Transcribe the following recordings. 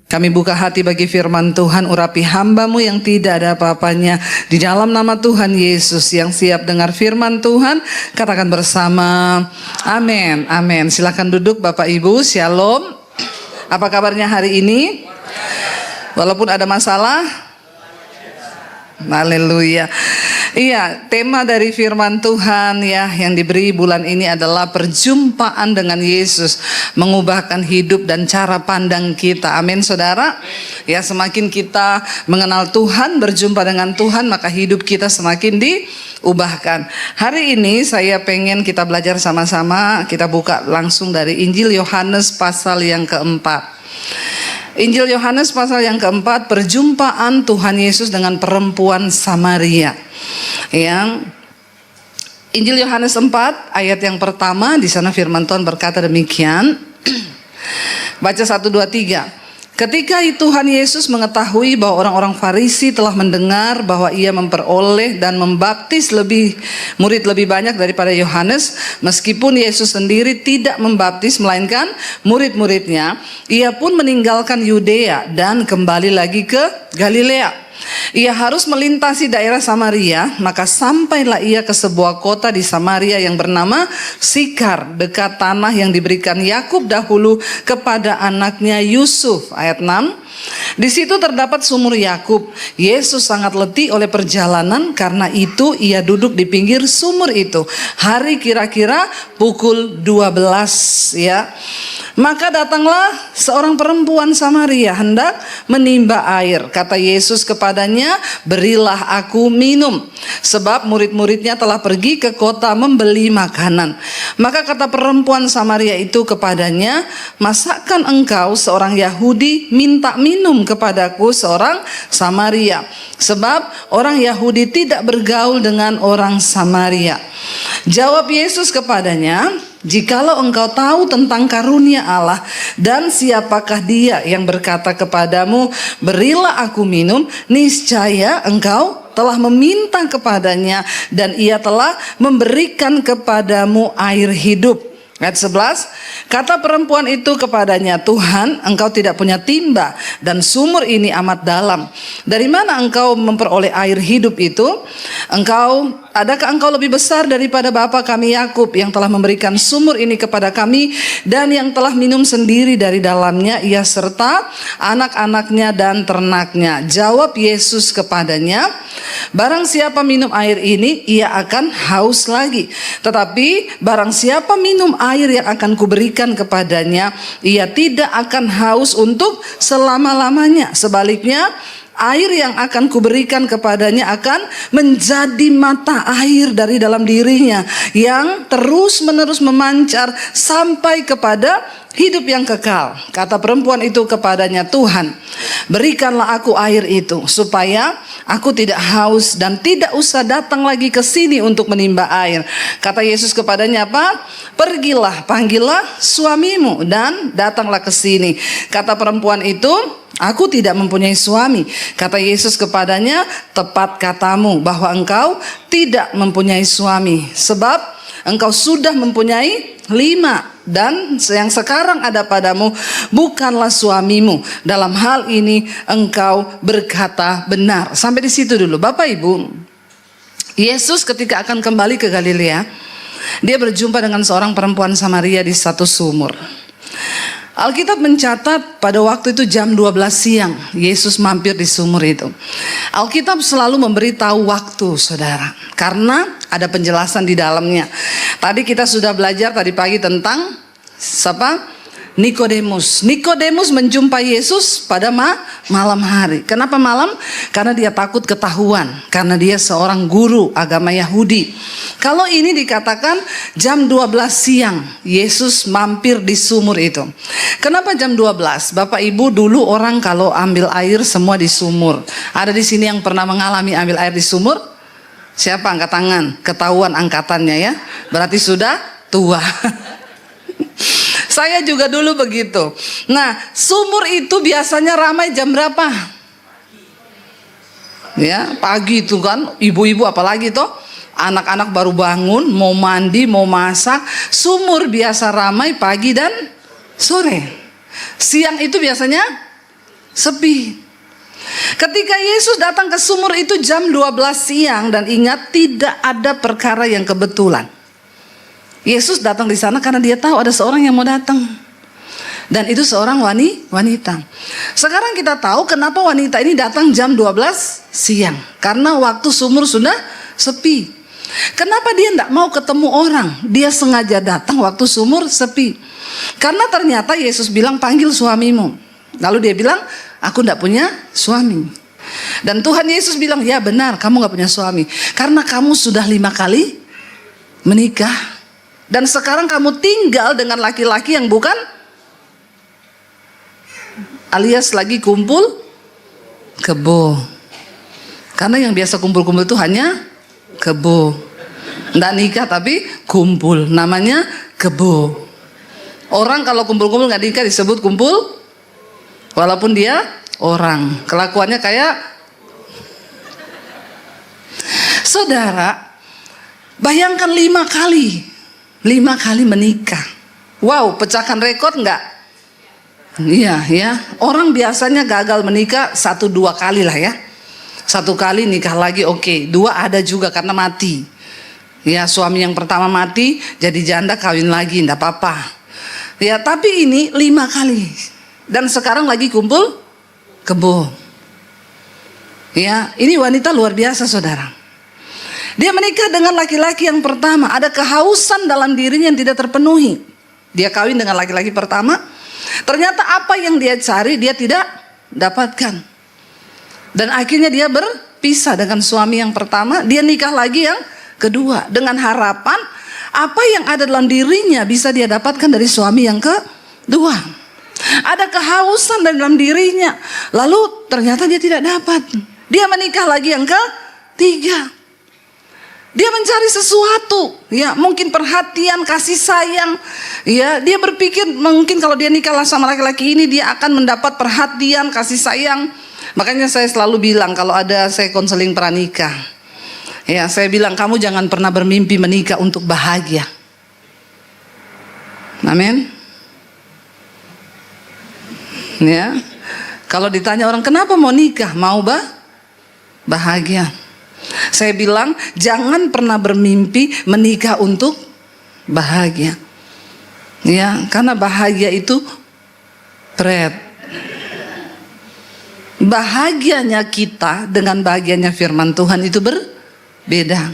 Kami buka hati bagi firman Tuhan, urapi hamba-Mu yang tidak ada apa-apanya. Di dalam nama Tuhan Yesus, yang siap dengar firman Tuhan, katakan bersama, amin, amin. Silakan duduk Bapak Ibu, shalom. Apa kabarnya hari ini? Walaupun ada masalah? Haleluya. Iya, tema dari firman Tuhan ya yang diberi bulan ini adalah perjumpaan dengan Yesus, mengubahkan hidup dan cara pandang kita. Amin, saudara. Ya, semakin kita mengenal Tuhan, berjumpa dengan Tuhan, maka hidup kita semakin diubahkan. Hari ini saya pengen kita belajar sama-sama. Kita buka langsung dari Injil Yohanes pasal yang keempat. Injil Yohanes pasal yang keempat, perjumpaan Tuhan Yesus dengan perempuan Samaria. Yang Injil Yohanes 4 ayat yang pertama, di sana firman Tuhan berkata demikian. Baca 1, 2, 3. Ketika Tuhan Yesus mengetahui bahwa orang-orang Farisi telah mendengar bahwa ia memperoleh dan membaptis murid lebih banyak daripada Yohanes, meskipun Yesus sendiri tidak membaptis melainkan murid-muridnya, ia pun meninggalkan Yudea dan kembali lagi ke Galilea. Ia harus melintasi daerah Samaria, maka sampailah ia ke sebuah kota di Samaria yang bernama Sikar, dekat tanah yang diberikan Yakub dahulu kepada anaknya Yusuf. Ayat 6. Di situ terdapat sumur Yakub. Yesus sangat letih oleh perjalanan, karena itu ia duduk di pinggir sumur itu. Hari kira-kira pukul 12 ya. Maka datanglah seorang perempuan Samaria hendak menimba air. Kata Yesus kepadanya, berilah aku minum. Sebab murid-muridnya telah pergi ke kota membeli makanan. Maka kata perempuan Samaria itu kepadanya, masakan engkau seorang Yahudi minta minum kepadaku seorang Samaria? Sebab orang Yahudi tidak bergaul dengan orang Samaria. Jawab Yesus kepadanya, jikalau engkau tahu tentang karunia Allah dan siapakah dia yang berkata kepadamu, berilah aku minum, niscaya engkau telah meminta kepadanya dan ia telah memberikan kepadamu air hidup. Ayat 11, kata perempuan itu kepadanya, Tuhan, engkau tidak punya timba dan sumur ini amat dalam. Dari mana engkau memperoleh air hidup itu? Adakah engkau lebih besar daripada bapa kami Yakub yang telah memberikan sumur ini kepada kami dan yang telah minum sendiri dari dalamnya, ia serta anak-anaknya dan ternaknya? Jawab Yesus kepadanya, barang siapa minum air ini, ia akan haus lagi. Tetapi barang siapa minum air yang akan kuberikan kepadanya, ia tidak akan haus untuk selama-lamanya. Sebaliknya, air yang akan kuberikan kepadanya akan menjadi mata air dari dalam dirinya, yang terus-menerus memancar sampai kepada hidup yang kekal. Kata perempuan itu kepadanya, Tuhan, berikanlah aku air itu, supaya aku tidak haus dan tidak usah datang lagi ke sini untuk menimba air. Kata Yesus kepadanya apa? Pergilah, panggillah suamimu dan datanglah ke sini. Kata perempuan itu, aku tidak mempunyai suami. Kata Yesus kepadanya, tepat katamu bahwa engkau tidak mempunyai suami, sebab engkau sudah mempunyai 5 dan yang sekarang ada padamu bukanlah suamimu. Dalam hal ini engkau berkata benar. Sampai di situ dulu. Bapak Ibu, Yesus ketika akan kembali ke Galilea, dia berjumpa dengan seorang perempuan Samaria di satu sumur. Alkitab mencatat pada waktu itu jam 12 siang Yesus mampir di sumur itu. Alkitab selalu memberitahu waktu, saudara, karena ada penjelasan di dalamnya. Tadi kita sudah belajar tadi pagi tentang siapa? Nikodemus. Nikodemus menjumpai Yesus pada malam hari. Kenapa malam? Karena dia takut ketahuan, karena dia seorang guru agama Yahudi. Kalau ini dikatakan jam 12 siang Yesus mampir di sumur itu. Kenapa jam 12? Bapak Ibu, dulu orang kalau ambil air semua di sumur. Ada di sini yang pernah mengalami ambil air di sumur? Siapa angkat tangan? Ketahuan angkatannya ya. Berarti sudah tua. Saya juga dulu begitu. Nah, sumur itu biasanya ramai jam berapa? Ya, pagi itu kan, ibu-ibu apalagi toh, anak-anak baru bangun, mau mandi, mau masak. Sumur biasa ramai pagi dan sore. Siang itu biasanya sepi. Ketika Yesus datang ke sumur itu jam 12 siang, dan ingat, tidak ada perkara yang kebetulan. Yesus datang di sana karena dia tahu ada seorang yang mau datang. Dan itu seorang wanita. Sekarang kita tahu kenapa wanita ini datang jam 12 siang. Karena waktu sumur sudah sepi. Kenapa dia tidak mau ketemu orang? Dia sengaja datang waktu sumur sepi. Karena ternyata Yesus bilang, panggil suamimu. Lalu dia bilang, aku tidak punya suami. Dan Tuhan Yesus bilang, ya benar, kamu gak punya suami. Karena kamu sudah 5 kali menikah. Dan sekarang kamu tinggal dengan laki-laki yang bukan, alias lagi kumpul kebo. Karena yang biasa kumpul-kumpul itu hanya kebo. Nggak nikah tapi kumpul, namanya kebo. Orang kalau kumpul-kumpul nggak nikah disebut kumpul, walaupun dia orang. Kelakuannya kayak, saudara, bayangkan 5 kali menikah. Wow, pecahkan rekor nggak? Iya ya, orang biasanya gagal menikah 1-2 kali lah ya. 1 kali nikah lagi oke. 2 ada juga karena mati. Ya, suami yang pertama mati, jadi janda kawin lagi, enggak apa-apa. Ya, tapi ini 5 kali. Dan sekarang lagi kumpul kebo. Ya, ini wanita luar biasa, saudara. Dia menikah dengan laki-laki yang pertama, ada kehausan dalam dirinya yang tidak terpenuhi. Dia kawin dengan laki-laki pertama, ternyata apa yang dia cari dia tidak dapatkan. Dan akhirnya dia berpisah dengan suami yang pertama, dia nikah lagi yang kedua dengan harapan apa yang ada dalam dirinya bisa dia dapatkan dari suami yang kedua. Ada kehausan dalam dirinya, lalu ternyata dia tidak dapat. Dia menikah lagi yang ketiga. Dia mencari sesuatu, ya mungkin perhatian, kasih sayang, ya dia berpikir mungkin kalau dia nikah sama laki-laki ini dia akan mendapat perhatian, kasih sayang. Makanya saya selalu bilang kalau ada saya konseling pranikah, ya saya bilang kamu jangan pernah bermimpi menikah untuk bahagia. Amin. Ya, kalau ditanya orang kenapa mau nikah, mau bahagia. Saya bilang jangan pernah bermimpi menikah untuk bahagia. Ya, karena bahagia itu berat. Bahagianya kita dengan bahagianya firman Tuhan itu berbeda.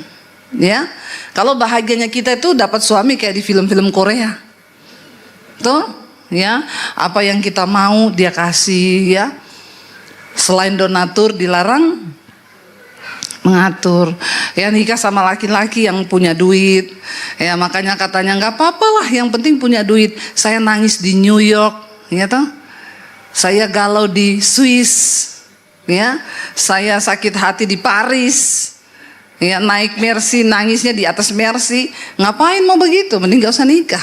Ya. Kalau bahagianya kita itu dapat suami kayak di film-film Korea. Tuh, ya. Apa yang kita mau dia kasih, ya. Selain donatur dilarang mengatur. Ya, nikah sama laki-laki yang punya duit. Ya, makanya katanya nggak apa-apa lah, yang penting punya duit. Saya nangis di New York, ya toh. Saya galau di Swiss, ya. Saya sakit hati di Paris. Ya, naik Mercy, nangisnya di atas Mercy. Ngapain mau begitu? Mending gak usah nikah.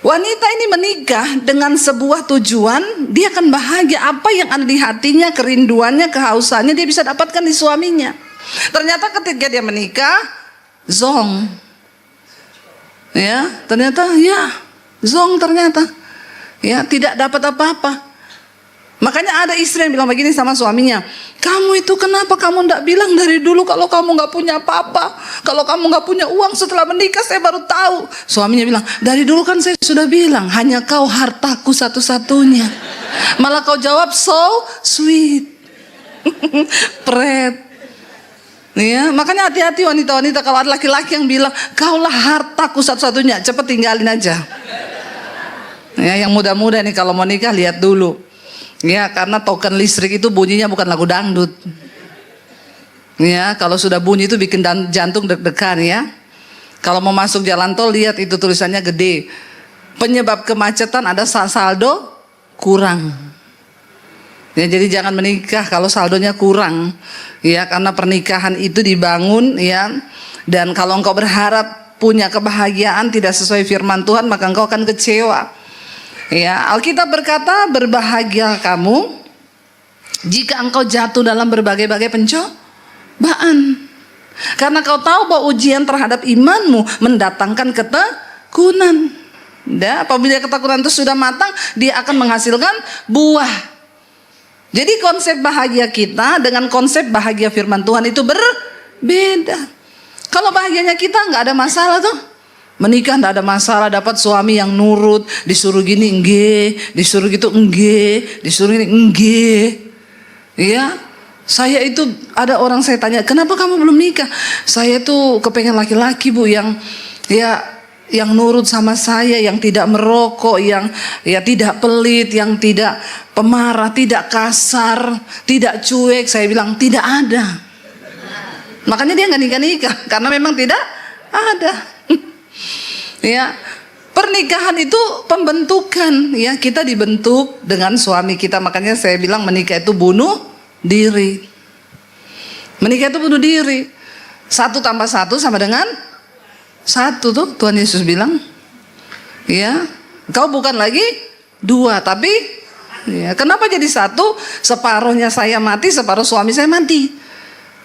Wanita ini menikah dengan sebuah tujuan, dia akan bahagia. Apa yang ada di hatinya, kerinduannya, kehausannya, dia bisa dapatkan di suaminya. Ternyata ketika dia menikah, zong. Ya, ternyata zong ternyata. Ya, tidak dapat apa-apa. Makanya ada istri yang bilang begini sama suaminya, kamu itu kenapa kamu tidak bilang dari dulu kalau kamu nggak punya apa-apa, kalau kamu nggak punya uang, setelah menikah saya baru tahu. Suaminya bilang, dari dulu kan saya sudah bilang, hanya kau hartaku satu-satunya. Malah kau jawab so sweet. Pret. Ya, makanya hati-hati wanita-wanita kalau ada laki-laki yang bilang kaulah hartaku satu-satunya, cepet tinggalin aja. Ya, yang muda-muda nih kalau mau nikah lihat dulu. Ya, karena token listrik itu bunyinya bukan lagu dangdut. Ya, kalau sudah bunyi itu bikin jantung deg-degan ya. Kalau mau masuk jalan tol lihat itu tulisannya gede. Penyebab kemacetan ada saldo kurang. Ya, jadi jangan menikah kalau saldonya kurang. Ya, karena pernikahan itu dibangun ya. Dan kalau engkau berharap punya kebahagiaan tidak sesuai firman Tuhan, maka engkau akan kecewa. Ya, Alkitab berkata, berbahagia kamu jika engkau jatuh dalam berbagai-bagai pencobaan. Karena kau tahu bahwa ujian terhadap imanmu mendatangkan ketekunan. Dan apabila ketekunan itu sudah matang, dia akan menghasilkan buah. Jadi konsep bahagia kita dengan konsep bahagia firman Tuhan itu berbeda. Kalau bahagianya kita nggak ada masalah tuh. Menikah nggak ada masalah, dapat suami yang nurut, disuruh gini enggak, disuruh gitu enggak, disuruh ini enggak. Ya, saya itu ada orang saya tanya, kenapa kamu belum nikah? Saya tuh kepengen laki-laki Bu yang yang nurut sama saya, yang tidak merokok, yang tidak pelit, yang tidak pemarah, tidak kasar, tidak cuek. Saya bilang tidak ada. Makanya dia nggak nikah karena memang tidak ada. Ya, pernikahan itu pembentukan. Ya, kita dibentuk dengan suami kita. Makanya saya bilang menikah itu bunuh diri. Menikah itu bunuh diri. 1 tambah 1 sama dengan 1 tuh Tuhan Yesus bilang. Ya, kau bukan lagi 2 tapi ya, kenapa jadi 1? Separuhnya saya mati, separuh suami saya mati.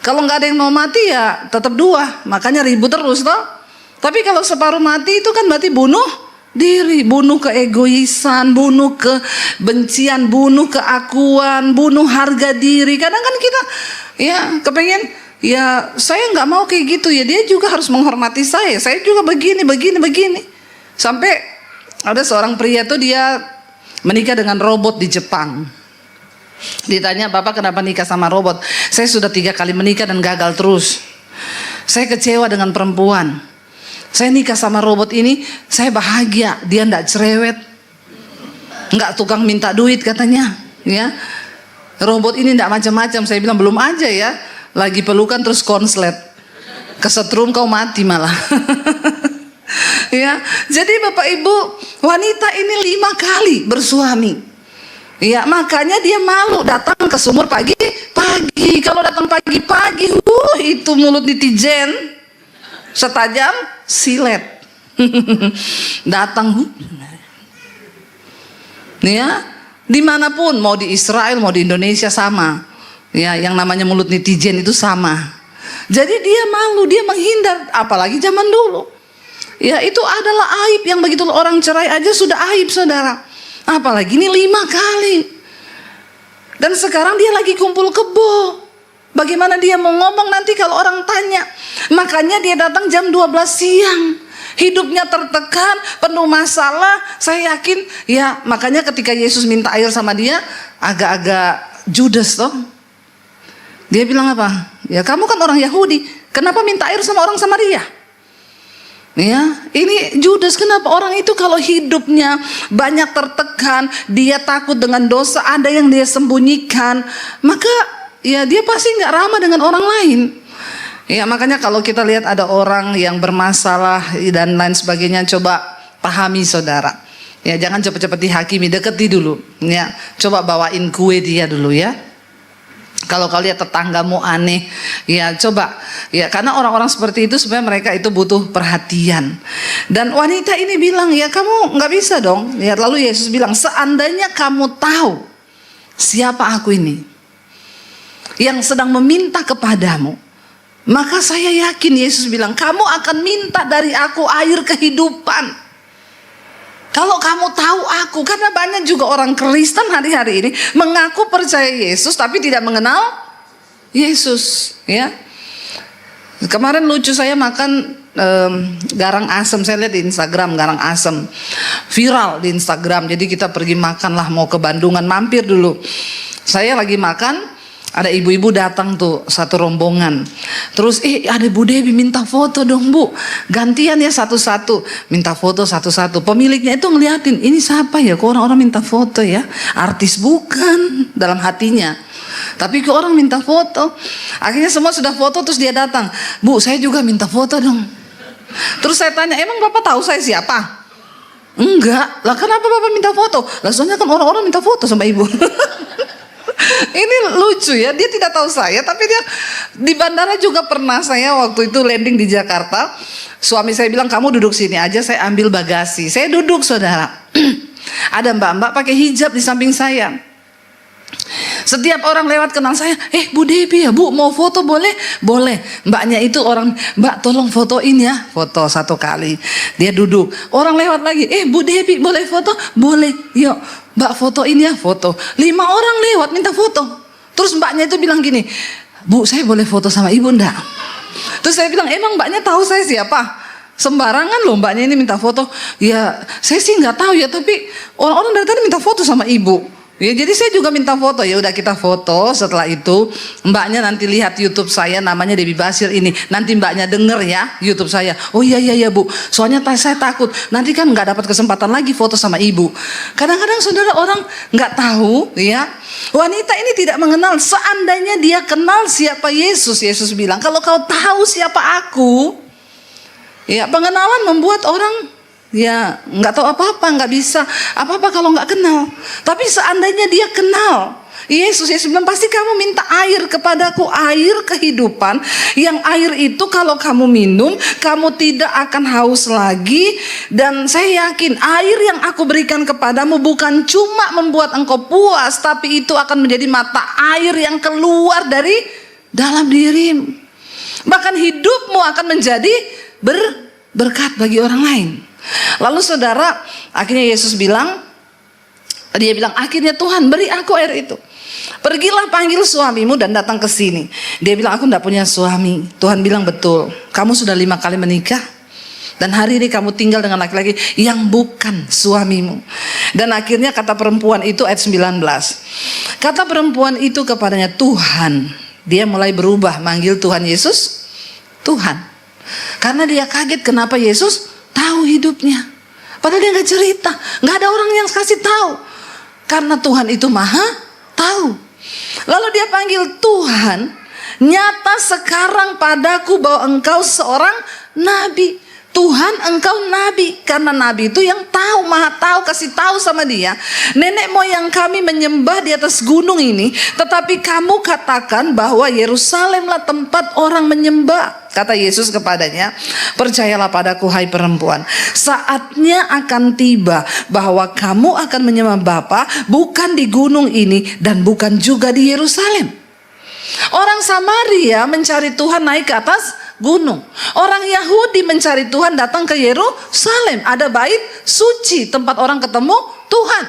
Kalau nggak ada yang mau mati ya tetap 2. Makanya ribut terus toh. Tapi kalau separuh mati itu kan berarti bunuh diri, bunuh keegoisan, bunuh kebencian, bunuh keakuan, bunuh harga diri. Kadang kan kita ya kepengen, ya saya nggak mau kayak gitu ya, dia juga harus menghormati saya juga begini. Sampai ada seorang pria tuh dia menikah dengan robot di Jepang. Ditanya, Bapak kenapa nikah sama robot? Saya sudah 3 kali menikah dan gagal terus. Saya kecewa dengan perempuan. Saya nikah sama robot ini, saya bahagia, dia ndak cerewet, nggak tukang minta duit katanya, ya. Robot ini ndak macam-macam. Saya bilang belum aja ya, lagi pelukan terus konslet, kesetrum kau mati malah. Ya, jadi Bapak Ibu, wanita ini 5 kali bersuami. Ya, makanya dia malu datang ke sumur pagi-pagi. Kalau datang pagi-pagi, itu mulut netizen setajam silet. Datang ya, dimanapun, mau di Israel mau di Indonesia sama ya, yang namanya mulut netizen itu sama. Jadi dia malu, dia menghindar. Apalagi zaman dulu ya, itu adalah aib. Yang begitu orang cerai aja sudah aib, saudara, apalagi ini 5 kali. Dan sekarang dia lagi kumpul kebo. Bagaimana dia mau ngomong nanti kalau orang tanya? Makanya dia datang jam 12 siang. Hidupnya tertekan, penuh masalah. Saya yakin ya, makanya ketika Yesus minta air sama dia, agak-agak judes toh. Dia bilang apa? Ya kamu kan orang Yahudi, kenapa minta air sama orang Samaria? Ya, ini Judas. Kenapa orang itu kalau hidupnya banyak tertekan, dia takut dengan dosa, ada yang dia sembunyikan, maka ya dia pasti nggak ramah dengan orang lain. Ya, makanya kalau kita lihat ada orang yang bermasalah dan lain sebagainya, coba pahami saudara. Ya, jangan cepat-cepat dihakimi, deketi dulu. Ya, coba bawain kue dia dulu ya. Kalau kau lihat tetanggamu aneh, ya coba ya, karena orang-orang seperti itu sebenarnya mereka itu butuh perhatian. Dan wanita ini bilang, ya kamu nggak bisa dong. Ya, lalu Yesus bilang, seandainya kamu tahu siapa aku ini yang sedang meminta kepadamu, maka saya yakin, Yesus bilang, kamu akan minta dari aku air kehidupan. Kalau kamu tahu aku, karena banyak juga orang Kristen hari-hari ini mengaku percaya Yesus tapi tidak mengenal Yesus, ya. Kemarin lucu, saya makan garang asem, saya lihat di Instagram garang asem viral di Instagram. Jadi kita pergi makan lah, mau ke Bandungan, mampir dulu. Saya lagi makan, ada ibu-ibu datang tuh, satu rombongan. Terus ada Bu Dewi minta foto dong Bu. Gantian ya satu-satu, minta foto satu-satu. Pemiliknya itu ngeliatin, ini siapa ya, kok orang-orang minta foto ya. Artis bukan, dalam hatinya, tapi kok orang minta foto. Akhirnya semua sudah foto, terus dia datang, Bu saya juga minta foto dong. Terus saya tanya, emang Bapak tahu saya siapa? Enggak. Lah kenapa Bapak minta foto? Lah soalnya kan orang-orang minta foto sama ibu. Ini lucu ya, dia tidak tahu saya, tapi dia di bandara juga pernah. Saya waktu itu landing di Jakarta, suami saya bilang, kamu duduk sini aja, saya ambil bagasi. Saya duduk, saudara. Ada mbak-mbak pakai hijab di samping saya. Setiap orang lewat kenal saya, Bu Debbie ya Bu, mau foto boleh? Boleh. Mbaknya itu orang, Mbak tolong fotoin ya. Foto 1 kali. Dia duduk. Orang lewat lagi, Bu Debbie boleh foto? Boleh. Yuk Mbak fotoin ya. Foto. 5 orang lewat minta foto. Terus mbaknya itu bilang gini, Bu saya boleh foto sama ibu enggak? Terus saya bilang, emang mbaknya tahu saya siapa? Sembarangan loh mbaknya ini minta foto. Ya saya sih nggak tahu ya, tapi orang-orang dari tadi minta foto sama ibu. Ya, jadi saya juga minta foto. Ya udah kita foto. Setelah itu mbaknya nanti lihat YouTube saya, namanya Debbie Basir ini. Nanti mbaknya denger ya YouTube saya. Oh iya Bu, soalnya saya takut nanti kan nggak dapat kesempatan lagi foto sama ibu. Kadang-kadang saudara, orang nggak tahu ya. Wanita ini tidak mengenal. Seandainya dia kenal siapa Yesus, Yesus bilang, kalau kau tahu siapa aku. Ya, pengenalan membuat orang ya nggak tahu apa-apa, nggak bisa apa-apa kalau nggak kenal. Tapi seandainya dia kenal Yesus bilang, pasti kamu minta air kepadaku, air kehidupan, yang air itu kalau kamu minum kamu tidak akan haus lagi. Dan saya yakin air yang aku berikan kepadamu bukan cuma membuat engkau puas, tapi itu akan menjadi mata air yang keluar dari dalam dirimu. Bahkan hidupmu akan menjadi berkat bagi orang lain. Lalu saudara, akhirnya Yesus bilang, dia bilang, akhirnya Tuhan beri aku air itu. Pergilah panggil suamimu dan datang ke sini. Dia bilang, aku tidak punya suami. Tuhan bilang, betul, kamu sudah 5 kali menikah, dan hari ini kamu tinggal dengan laki-laki yang bukan suamimu. Dan akhirnya kata perempuan itu, ayat 19, kata perempuan itu kepadanya, Tuhan. Dia mulai berubah, manggil Tuhan Yesus Tuhan, karena dia kaget kenapa Yesus tahu hidupnya. Padahal dia nggak cerita, nggak ada orang yang kasih tahu. Karena Tuhan itu maha tahu. Lalu dia panggil, Tuhan, nyata sekarang padaku bahwa engkau seorang nabi. Tuhan, engkau nabi. Karena nabi itu yang tahu, maha tahu, kasih tahu sama dia. Nenek moyang kami menyembah di atas gunung ini, tetapi kamu katakan bahwa Yerusalemlah tempat orang menyembah. Kata Yesus kepadanya, percayalah padaku hai perempuan, saatnya akan tiba bahwa kamu akan menyembah Bapa bukan di gunung ini dan bukan juga di Yerusalem. Orang Samaria mencari Tuhan naik ke atas gunung. Orang Yahudi mencari Tuhan datang ke Yerusalem. Ada bait suci, tempat orang ketemu Tuhan.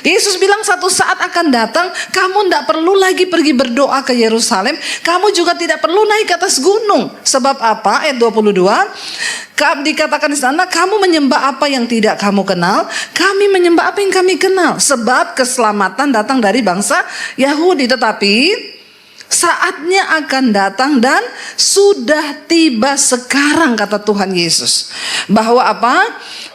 Yesus bilang satu saat akan datang, kamu tidak perlu lagi pergi berdoa ke Yerusalem, kamu juga tidak perlu naik ke atas gunung. Sebab apa? Ayat 22 dikatakan di sana, kamu menyembah apa yang tidak kamu kenal, kami menyembah apa yang kami kenal. Sebab keselamatan datang dari bangsa Yahudi. Tetapi saatnya akan datang dan sudah tiba sekarang, kata Tuhan Yesus, bahwa apa?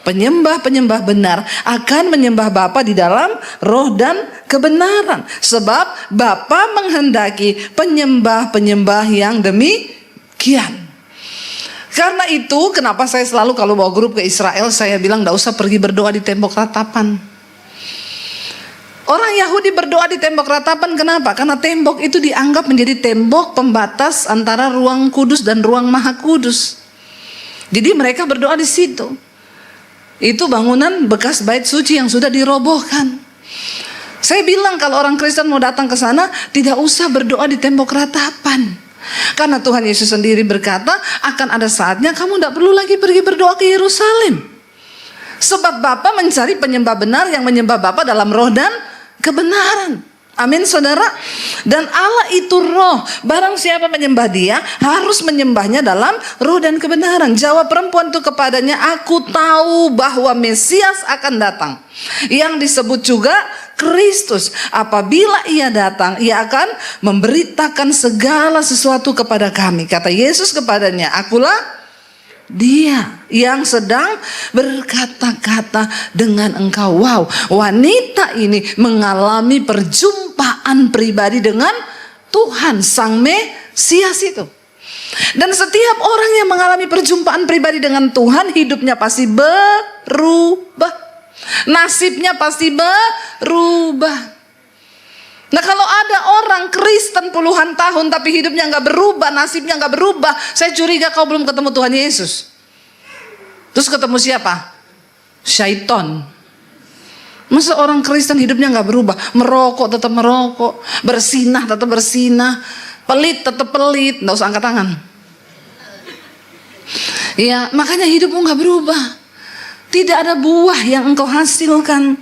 Penyembah-penyembah benar akan menyembah Bapa di dalam roh dan kebenaran. Sebab Bapa menghendaki penyembah-penyembah yang demikian. Karena itu kenapa saya selalu kalau bawa grup ke Israel, saya bilang tidak usah pergi berdoa di tembok ratapan. Orang Yahudi berdoa di tembok ratapan, kenapa? Karena tembok itu dianggap menjadi tembok pembatas antara ruang kudus dan ruang maha kudus. Jadi mereka berdoa di situ. Itu bangunan bekas bait suci yang sudah dirobohkan. Saya bilang kalau orang Kristen mau datang ke sana, tidak usah berdoa di tembok ratapan. Karena Tuhan Yesus sendiri berkata, akan ada saatnya kamu tidak perlu lagi pergi berdoa ke Yerusalem. Sebab Bapa mencari penyembah benar yang menyembah Bapa dalam roh dan kebenaran. Amin saudara. Dan Allah itu roh. Barang siapa menyembah dia, harus menyembahnya dalam roh dan kebenaran. Jawab perempuan itu kepadanya, aku tahu bahwa Mesias akan datang, yang disebut juga Kristus. Apabila ia datang, ia akan memberitakan segala sesuatu kepada kami. Kata Yesus kepadanya, akulah dia yang sedang berkata-kata dengan engkau. Wow, wanita ini mengalami perjumpaan pribadi dengan Tuhan Sang Mesias itu. Dan setiap orang yang mengalami perjumpaan pribadi dengan Tuhan, hidupnya pasti berubah, nasibnya pasti berubah. Nah kalau ada orang Kristen puluhan tahun tapi hidupnya nggak berubah, nasibnya nggak berubah, saya curiga kau belum ketemu Tuhan Yesus. Terus ketemu siapa? Syaiton. Masa orang Kristen hidupnya nggak berubah? Merokok tetap merokok, bersinah tetap bersinah, pelit tetap pelit, nggak usah angkat tangan. Ya, makanya hidupmu nggak berubah. Tidak ada buah yang engkau hasilkan.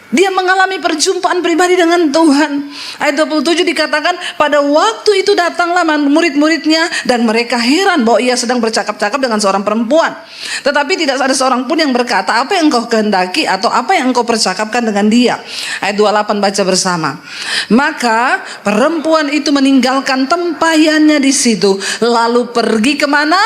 Dia mengalami perjumpaan pribadi dengan Tuhan. Ayat 27 dikatakan, pada waktu itu datanglah murid-muridnya dan mereka heran bahwa ia sedang bercakap-cakap dengan seorang perempuan. Tetapi tidak ada seorang pun yang berkata, apa yang engkau kehendaki atau apa yang engkau percakapkan dengan dia. Ayat 28 baca bersama. Maka perempuan itu meninggalkan tempayannya di situ, lalu pergi kemana?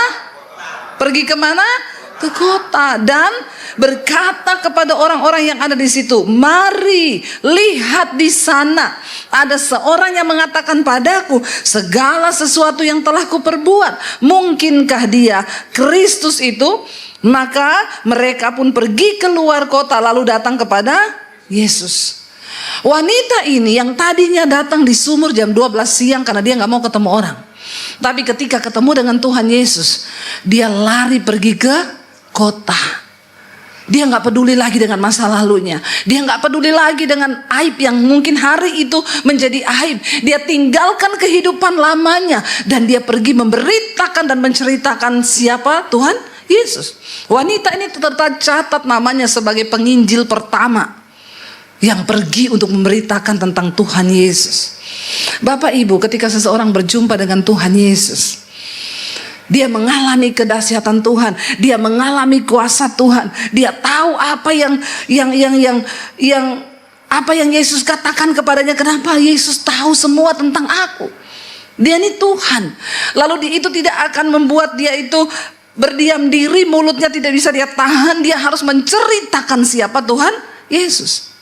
Pergi kemana? Ke kota, dan berkata kepada orang-orang yang ada di situ, mari lihat di sana ada seorang yang mengatakan padaku segala sesuatu yang telah kuperbuat. Mungkinkah dia Kristus itu? Maka mereka pun pergi keluar kota lalu datang kepada Yesus. Wanita ini yang tadinya datang di sumur jam 12 siang karena dia gak mau ketemu orang, tapi ketika ketemu dengan Tuhan Yesus, dia lari pergi ke kota. Dia nggak peduli lagi dengan masa lalunya. Dia nggak peduli lagi dengan aib yang mungkin hari itu menjadi aib. Dia tinggalkan kehidupan lamanya dan dia pergi memberitakan dan menceritakan siapa Tuhan Yesus. Wanita ini tercatat namanya sebagai penginjil pertama yang pergi untuk memberitakan tentang Tuhan Yesus. Bapak Ibu, ketika seseorang berjumpa dengan Tuhan Yesus, dia mengalami kedahsyatan Tuhan, dia mengalami kuasa Tuhan, dia tahu apa yang Yesus katakan kepadanya. Kenapa Yesus tahu semua tentang aku? Dia ini Tuhan. Lalu itu tidak akan membuat dia itu berdiam diri, mulutnya tidak bisa dia tahan, dia harus menceritakan siapa Tuhan Yesus.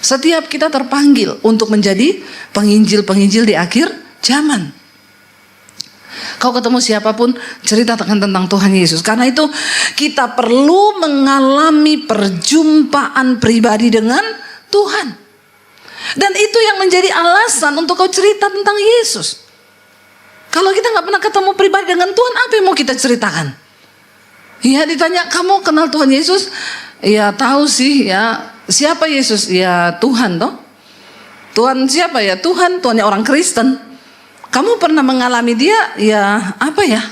Setiap kita terpanggil untuk menjadi penginjil-penginjil di akhir zaman. Kau ketemu siapapun, ceritakan tentang Tuhan Yesus. Karena itu kita perlu mengalami perjumpaan pribadi dengan Tuhan. Dan itu yang menjadi alasan untuk kau cerita tentang Yesus. Kalau kita gak pernah ketemu pribadi dengan Tuhan, apa yang mau kita ceritakan? Ya, ditanya, kamu kenal Tuhan Yesus? Ya tahu sih ya. Siapa Yesus? Ya Tuhan toh. Tuhan siapa ya? Tuhan, Tuhannya orang Kristen. Kamu pernah mengalami dia? Ya apa ya?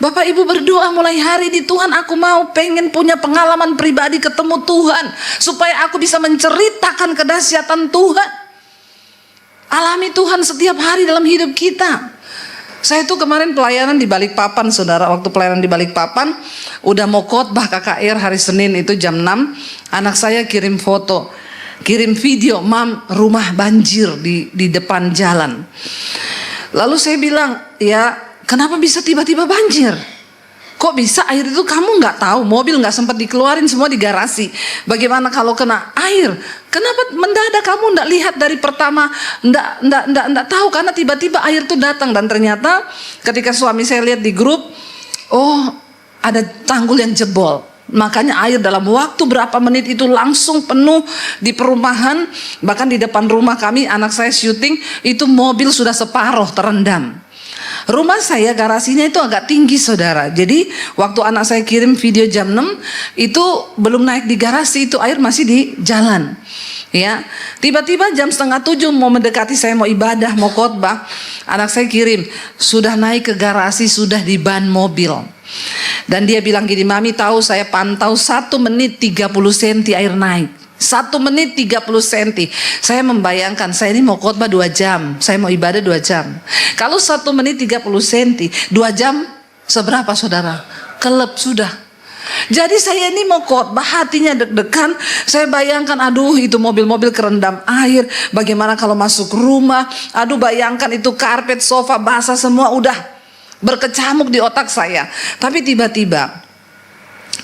Bapak Ibu berdoa mulai hari ini, Tuhan aku mau pengen punya pengalaman pribadi ketemu Tuhan, supaya aku bisa menceritakan kedahsyatan Tuhan. Alami Tuhan setiap hari dalam hidup kita. Saya tuh kemarin pelayanan di Balikpapan, saudara. Waktu pelayanan di Balikpapan, udah mau khotbah KKR hari Senin itu jam 6. Anak saya kirim foto, kirim video, mam rumah banjir di depan jalan. Lalu saya bilang, ya kenapa bisa tiba-tiba banjir? Kok bisa air itu kamu nggak tahu? Mobil nggak sempat dikeluarin, semua di garasi. Bagaimana kalau kena air? Kenapa mendadak kamu nggak lihat dari pertama? Nggak tahu karena tiba-tiba air itu datang. Dan ternyata ketika suami saya lihat di grup, oh ada tanggul yang jebol. Makanya air dalam waktu berapa menit itu langsung penuh di perumahan. Bahkan di depan rumah kami, anak saya syuting, itu mobil sudah separuh terendam. Rumah saya garasinya itu agak tinggi, saudara. Jadi waktu anak saya kirim video jam 6, itu belum naik di garasi, itu air masih di jalan. Ya, tiba-tiba jam 6:30 mau mendekati saya mau ibadah, mau khotbah, anak saya kirim, sudah naik ke garasi, sudah di ban mobil. Dan dia bilang gini, mami tahu saya pantau 1 menit 30 cm air naik. 1 menit 30 cm. Saya membayangkan saya ini mau khotbah 2 jam, saya mau ibadah 2 jam. Kalau 1 menit 30 cm, 2 jam seberapa saudara? Kelep sudah. Jadi saya ini mau khotbah, hatinya deg-degan. Saya bayangkan, aduh itu mobil-mobil kerendam air. Bagaimana kalau masuk rumah? Aduh bayangkan itu karpet, sofa basah semua, udah berkecamuk di otak saya. Tapi tiba-tiba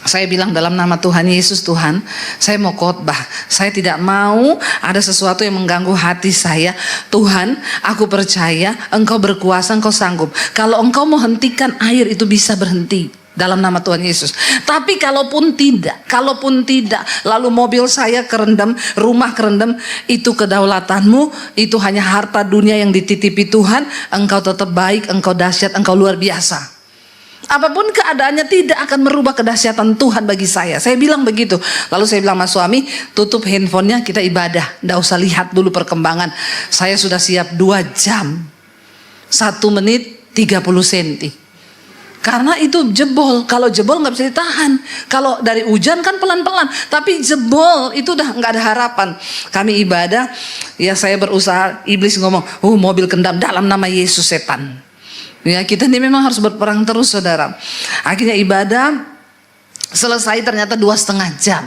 saya bilang dalam nama Tuhan Yesus, Tuhan saya mau khotbah, saya tidak mau ada sesuatu yang mengganggu hati saya. Tuhan aku percaya Engkau berkuasa, Engkau sanggup. Kalau Engkau mau hentikan air itu bisa berhenti dalam nama Tuhan Yesus. Tapi kalaupun tidak, lalu mobil saya kerendam, rumah kerendam, itu kedaulatanmu, itu hanya harta dunia yang dititipi Tuhan. Engkau tetap baik, Engkau dahsyat, Engkau luar biasa. Apapun keadaannya tidak akan merubah kedahsyatan Tuhan bagi saya. Saya bilang begitu. Lalu saya bilang sama suami, tutup handphonenya, kita ibadah. Nggak usah lihat dulu perkembangan. Saya sudah siap 2 jam. 1 menit 30 senti. Karena itu jebol. Kalau jebol nggak bisa ditahan. Kalau dari hujan kan pelan-pelan. Tapi jebol itu udah nggak ada harapan. Kami ibadah, ya saya berusaha. Iblis ngomong, mobil kendam dalam nama Yesus setan. Ya, kita ini memang harus berperang terus, saudara. Akhirnya ibadah selesai ternyata 2,5 jam.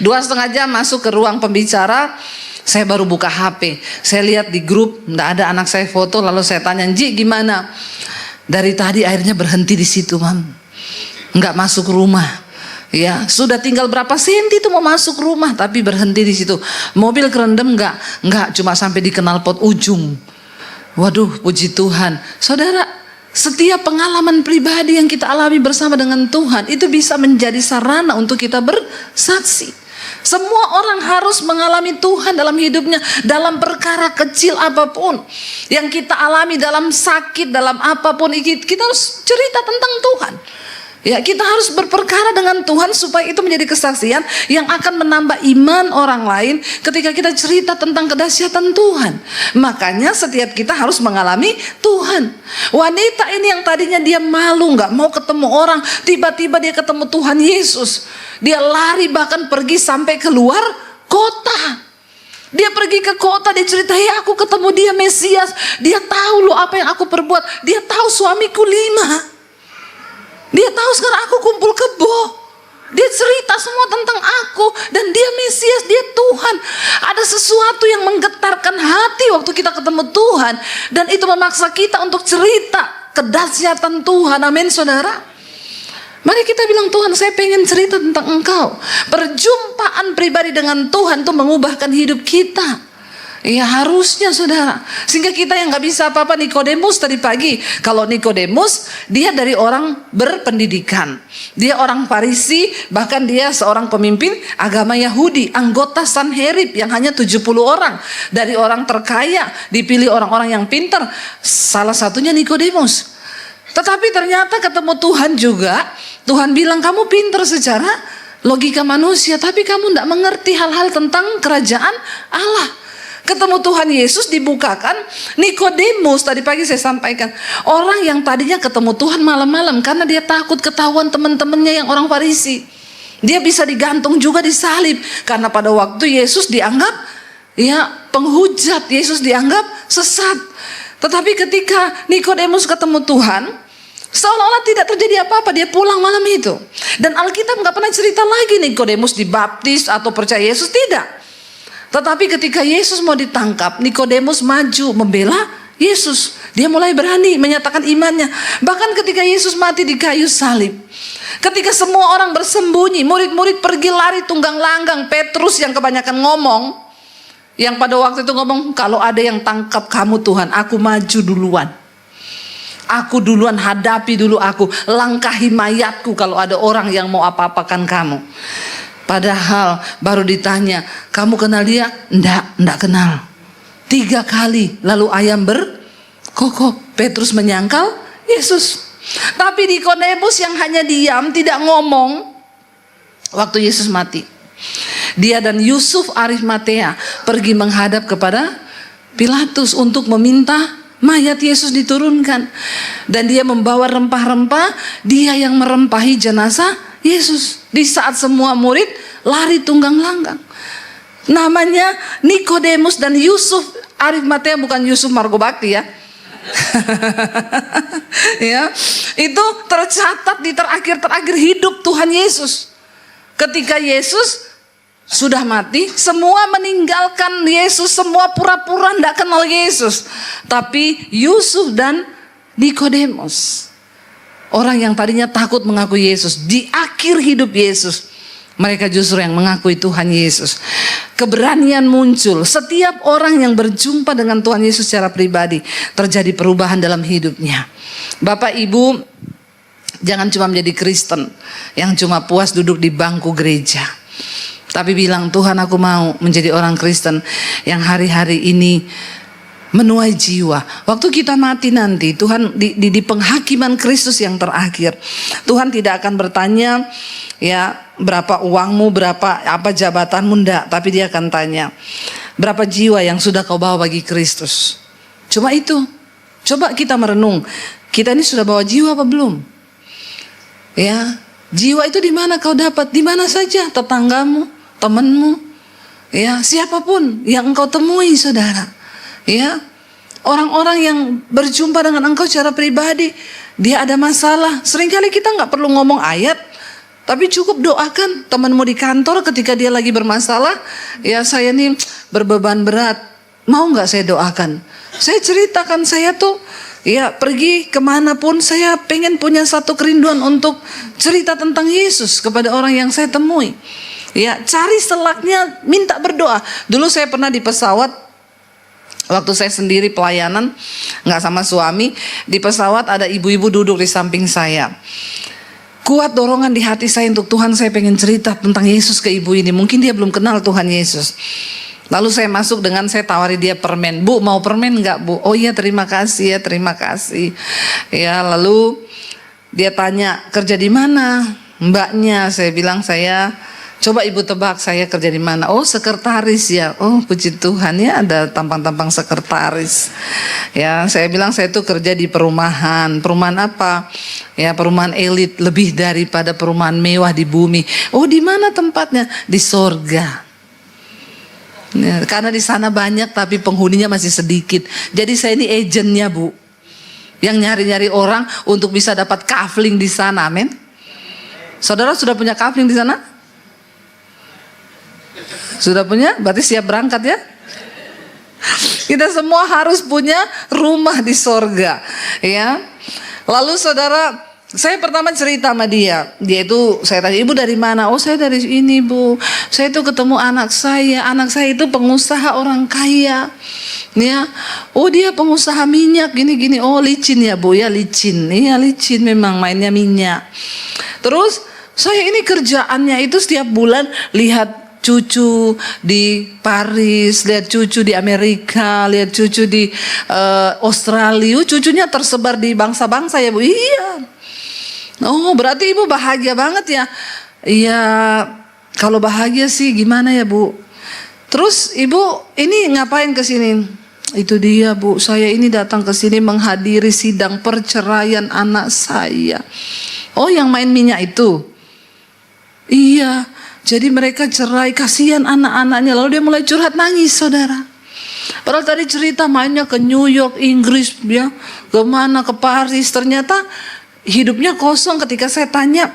2,5 jam masuk ke ruang pembicara. Saya baru buka HP. Saya lihat di grup, nggak ada anak saya foto. Lalu saya tanya, Ji gimana? Dari tadi akhirnya berhenti di situ, Mam. Nggak masuk rumah. Ya, sudah tinggal berapa senti tuh mau masuk rumah, tapi berhenti di situ. Mobil kerendam nggak cuma sampai di knalpot ujung. Waduh, puji Tuhan. Saudara, setiap pengalaman pribadi yang kita alami bersama dengan Tuhan itu bisa menjadi sarana untuk kita bersaksi. Semua orang harus mengalami Tuhan dalam hidupnya, dalam perkara kecil apapun yang kita alami, dalam sakit, dalam apapun, kita harus cerita tentang Tuhan. Ya, kita harus berperkara dengan Tuhan supaya itu menjadi kesaksian yang akan menambah iman orang lain ketika kita cerita tentang kedahsyatan Tuhan. Makanya setiap kita harus mengalami Tuhan. Wanita ini yang tadinya dia malu, nggak mau ketemu orang, tiba-tiba dia ketemu Tuhan Yesus. Dia lari bahkan pergi sampai keluar kota. Dia pergi ke kota, dia cerita, aku ketemu dia Mesias. Dia tahu loh apa yang aku perbuat. Dia tahu suamiku 5. Dia tahu sekarang aku kumpul kebo. Dia cerita semua tentang aku. Dan dia Mesias, dia Tuhan. Ada sesuatu yang menggetarkan hati waktu kita ketemu Tuhan. Dan itu memaksa kita untuk cerita kedahsyatan Tuhan. Amin, saudara. Mari kita bilang, Tuhan, saya pengen cerita tentang Engkau. Perjumpaan pribadi dengan Tuhan itu mengubahkan hidup kita. Ya harusnya, saudara. Sehingga kita yang gak bisa apa-apa, Nikodemus tadi pagi. Kalau Nikodemus, dia dari orang berpendidikan. Dia orang Farisi, bahkan dia seorang pemimpin agama Yahudi. Anggota Sanherib yang hanya 70 orang. Dari orang terkaya, dipilih orang-orang yang pintar. Salah satunya Nikodemus. Tetapi ternyata ketemu Tuhan juga. Tuhan bilang, kamu pintar secara logika manusia, tapi kamu gak mengerti hal-hal tentang kerajaan Allah. Ketemu Tuhan Yesus, dibukakan. Nikodemus tadi pagi saya sampaikan, orang yang tadinya ketemu Tuhan malam-malam karena dia takut ketahuan teman-temannya yang orang Farisi. Dia bisa digantung juga, disalib, karena pada waktu Yesus dianggap penghujat, Yesus dianggap sesat. Tetapi ketika Nikodemus ketemu Tuhan, seolah-olah tidak terjadi apa-apa. Dia pulang malam itu. Dan Alkitab gak pernah cerita lagi Nikodemus dibaptis atau percaya Yesus, tidak. Tetapi ketika Yesus mau ditangkap, Nikodemus maju membela Yesus. Dia mulai berani menyatakan imannya. Bahkan ketika Yesus mati di kayu salib, ketika semua orang bersembunyi, murid-murid pergi lari tunggang langgang. Petrus yang kebanyakan ngomong, yang pada waktu itu ngomong, kalau ada yang tangkap kamu Tuhan, aku maju duluan. Aku duluan, hadapi dulu aku, langkahi mayatku kalau ada orang yang mau apa-apakan kamu. Padahal baru ditanya, kamu kenal dia? Enggak kenal. 3 kali, lalu ayam berkokok. Petrus menyangkal Yesus. Tapi Nikodemus yang hanya diam, tidak ngomong, waktu Yesus mati, dia dan Yusuf Arimatea pergi menghadap kepada Pilatus untuk meminta mayat Yesus diturunkan. Dan dia membawa rempah-rempah, dia yang merempahi jenazah Yesus. Di saat semua murid lari tunggang langgang. Namanya Nikodemus dan Yusuf Arimatea, bukan Yusuf Margobakti ya. Ya, itu tercatat di terakhir hidup Tuhan Yesus. Ketika Yesus sudah mati, semua meninggalkan Yesus, semua pura-pura tidak kenal Yesus. Tapi Yusuf dan Nikodemus, orang yang tadinya takut mengaku Yesus, di akhir hidup Yesus, mereka justru yang mengakui Tuhan Yesus. Keberanian muncul. Setiap orang yang berjumpa dengan Tuhan Yesus secara pribadi, terjadi perubahan dalam hidupnya. Bapak Ibu, jangan cuma menjadi Kristen yang cuma puas duduk di bangku gereja, tapi bilang, Tuhan, aku mau menjadi orang Kristen yang hari-hari ini menuai jiwa. Waktu kita mati nanti, Tuhan di penghakiman Kristus yang terakhir, Tuhan tidak akan bertanya ya berapa uangmu, berapa apa jabatanmu, enggak, tapi Dia akan tanya berapa jiwa yang sudah kau bawa bagi Kristus. Cuma itu. Coba kita merenung, kita ini sudah bawa jiwa apa belum? Ya, jiwa itu di mana kau dapat? Di mana saja, tetanggamu, temanmu, ya siapapun yang engkau temui, saudara. Ya, orang-orang yang berjumpa dengan engkau secara pribadi, dia ada masalah. Seringkali kita nggak perlu ngomong ayat, tapi cukup doakan temanmu di kantor ketika dia lagi bermasalah. Ya, saya nih berbeban berat, mau nggak saya doakan? Saya ceritakan, saya tuh ya pergi kemanapun, saya pengen punya satu kerinduan untuk cerita tentang Yesus kepada orang yang saya temui. Ya, cari selaknya, minta berdoa. Dulu saya pernah di pesawat, waktu saya sendiri pelayanan, nggak sama suami, di pesawat ada ibu-ibu duduk di samping saya. Kuat dorongan di hati saya untuk Tuhan, saya pengen cerita tentang Yesus ke ibu ini. Mungkin dia belum kenal Tuhan Yesus. Lalu saya masuk dengan saya tawari dia permen. Bu, mau permen nggak, Bu? Oh iya, terima kasih ya, terima kasih. Ya, lalu dia tanya, kerja di mana mbaknya? Saya bilang, saya, coba ibu tebak saya kerja di mana? Oh, sekretaris ya. Oh, puji Tuhan ya, ada tampang-tampang sekretaris. Ya, saya bilang saya tuh kerja di perumahan. Perumahan apa? Ya, perumahan elit, lebih daripada perumahan mewah di bumi. Oh, di mana tempatnya? Di sorga. Ya, karena di sana banyak tapi penghuninya masih sedikit. Jadi saya ini agennya, Bu, yang nyari-nyari orang untuk bisa dapat kafling di sana. Amin. Saudara sudah punya kafling di sana? Sudah punya? Berarti siap berangkat ya. Kita semua harus punya rumah di sorga, ya. Lalu saudara, saya pertama cerita sama dia. Dia itu, saya tanya, ibu dari mana? Oh, saya dari ini, Bu. Saya itu ketemu anak saya. Anak saya itu pengusaha orang kaya. Ya. Oh, dia pengusaha minyak gini-gini. Oh, licin ya, Bu, ya licin. Iya, licin memang, mainnya minyak. Terus saya ini kerjaannya itu setiap bulan lihat cucu di Paris, lihat cucu di Amerika, lihat cucu di Australia. Cucunya tersebar di bangsa-bangsa ya, Bu. Iya. Oh, berarti ibu bahagia banget ya? Iya, kalau bahagia sih gimana ya, Bu? Terus ibu ini ngapain ke sini? Itu dia, Bu, saya ini datang ke sini menghadiri sidang perceraian anak saya. Oh, yang main minyak itu? Iya, jadi mereka cerai, kasihan anak-anaknya. Lalu dia mulai curhat, nangis, saudara. Padahal tadi cerita mainnya ke New York, Inggris, ya, kemana, ke Paris. Ternyata hidupnya kosong. Ketika saya tanya,